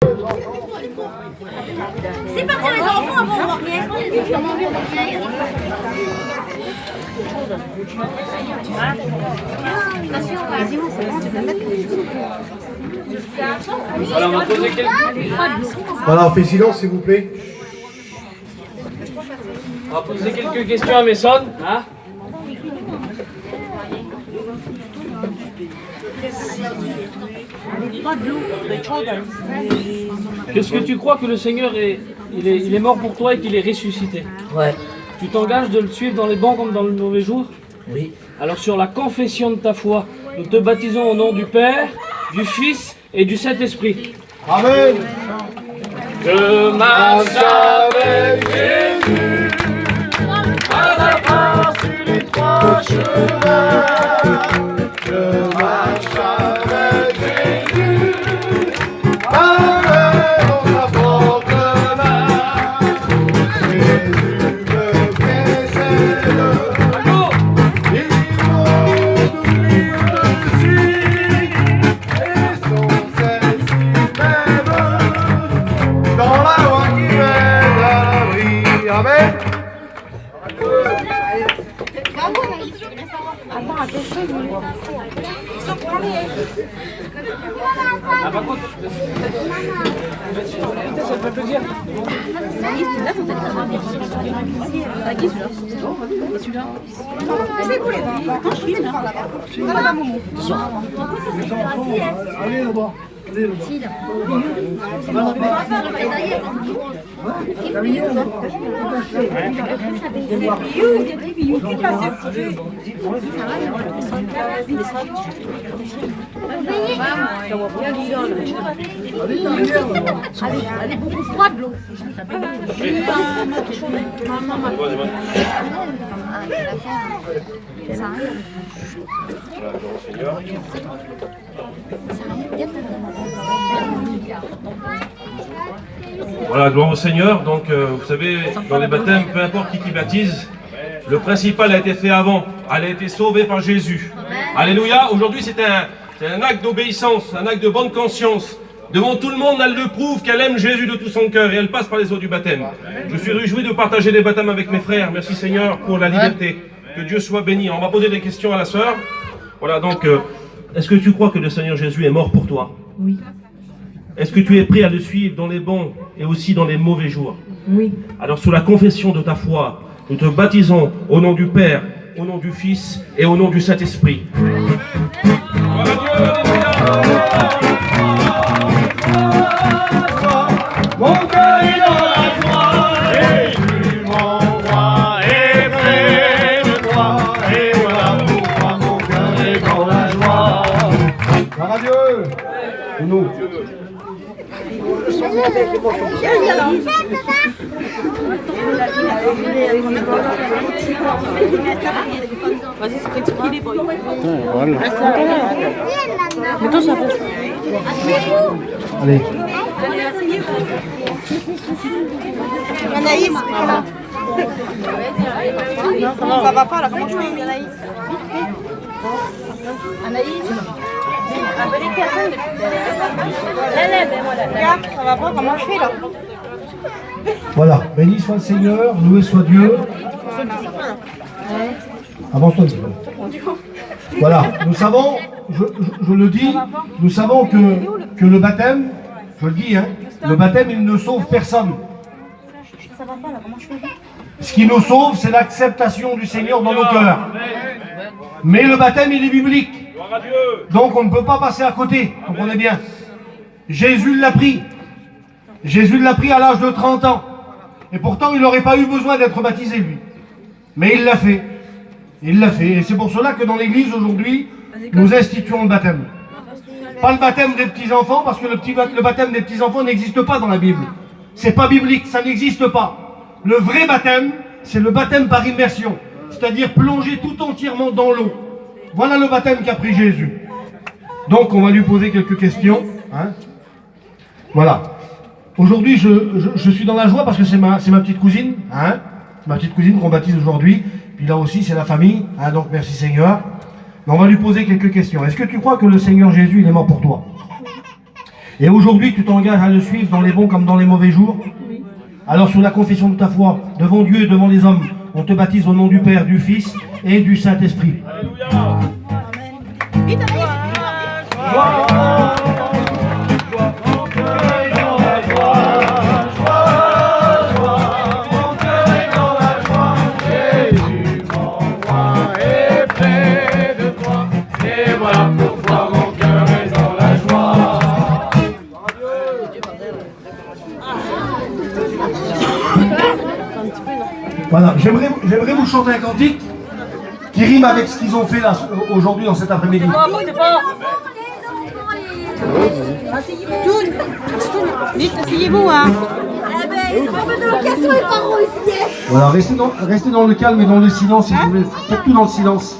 C'est parti les enfants avant de voir rien. Alors, on va poser quelques... Voilà, on fait silence s'il vous plaît. On va poser quelques questions à Messon. Hein? Qu'est-ce que tu crois que le Seigneur il est mort pour toi et qu'il est ressuscité? Ouais. Tu t'engages de le suivre dans les bons comme dans le mauvais jour? Oui. Alors sur la confession de ta foi, nous te baptisons au nom du Père, du Fils et du Saint-Esprit. Amen. Je marche avec Jésus, à la part sur les trois chemins. Je marche avec Jésus, avec sa propre main. Jésus me précède, il m'oublie dessus, et son Saint-Esprit m'aime, dans la voie qui mène à la vie. Amen. Ah, par contre, ça me fait plaisir. Allez là-bas. Elle est beaucoup froide l'eau. Voilà, gloire au Seigneur. Donc, vous savez, dans les baptêmes, peu importe qui baptise, le principal a été fait avant. Elle a été sauvée par Jésus. Alléluia. Aujourd'hui, c'est un acte d'obéissance, un acte de bonne conscience. Devant tout le monde, elle le prouve qu'elle aime Jésus de tout son cœur et elle passe par les eaux du baptême. Je suis réjoui de partager les baptêmes avec mes frères. Merci Seigneur pour la liberté. Que Dieu soit béni. On va poser des questions à la sœur. Voilà, donc, est-ce que tu crois que le Seigneur Jésus est mort pour toi? Oui. Est-ce que tu es prêt à le suivre dans les bons et aussi dans les mauvais jours? Oui. Alors sous la confession de ta foi, nous te baptisons au nom du Père, au nom du Fils et au nom du Saint-Esprit. Mon cœur est dans la joie, Jésus m'envoie et près de toi, et voilà pourquoi mon cœur est dans la joie. Gloire à Dieu. Nous. Vas-y, c'est qui les boys. Voilà. Mais toi, ça fait. Allez. Anaïs, voilà. Non, ça va pas là, comment je fais Anaïs? Anaïs. Regarde, ça va pas, comment je fais là? Voilà, béni soit le Seigneur, loué soit Dieu. Avance-toi, voilà, nous savons, je le dis, nous savons que le baptême, je le dis, hein, le baptême il ne sauve personne. Ça va pas là, comment je fais? Ce qui nous sauve, c'est l'acceptation du Seigneur dans nos cœurs. Mais le baptême, il est biblique. Donc on ne peut pas passer à côté, comprenez bien. Jésus l'a pris. Jésus l'a pris à l'âge de 30 ans. Et pourtant, il n'aurait pas eu besoin d'être baptisé, lui. Mais il l'a fait. Il l'a fait. Et c'est pour cela que dans l'église, aujourd'hui, nous instituons le baptême. Pas le baptême des petits-enfants, parce que le baptême des petits-enfants n'existe pas dans la Bible. C'est pas biblique, ça n'existe pas. Le vrai baptême, c'est le baptême par immersion. C'est-à-dire plonger tout entièrement dans l'eau. Voilà le baptême qu'a pris Jésus. Donc, on va lui poser quelques questions. Hein. Voilà. Aujourd'hui, je suis dans la joie parce que c'est ma petite cousine. Hein. Ma petite cousine qu'on baptise aujourd'hui. Puis là aussi, c'est la famille. Hein, donc, merci Seigneur. Mais on va lui poser quelques questions. Est-ce que tu crois que le Seigneur Jésus, il est mort pour toi? Et aujourd'hui, tu t'engages à le suivre dans les bons comme dans les mauvais jours. Alors, sur la confession de ta foi, devant Dieu et devant les hommes, on te baptise au nom du Père, du Fils et du Saint-Esprit. Vite, Anaïs. Voilà, j'aimerais vous chanter un cantique qui rime avec ce qu'ils ont fait là aujourd'hui dans cet après-midi. Vite, asseyez-vous, hein. Eh ben, ils sont pas de location, les parents ici. Voilà, restez dans le calme et dans le silence, si vous voulez. Faites tout dans le silence.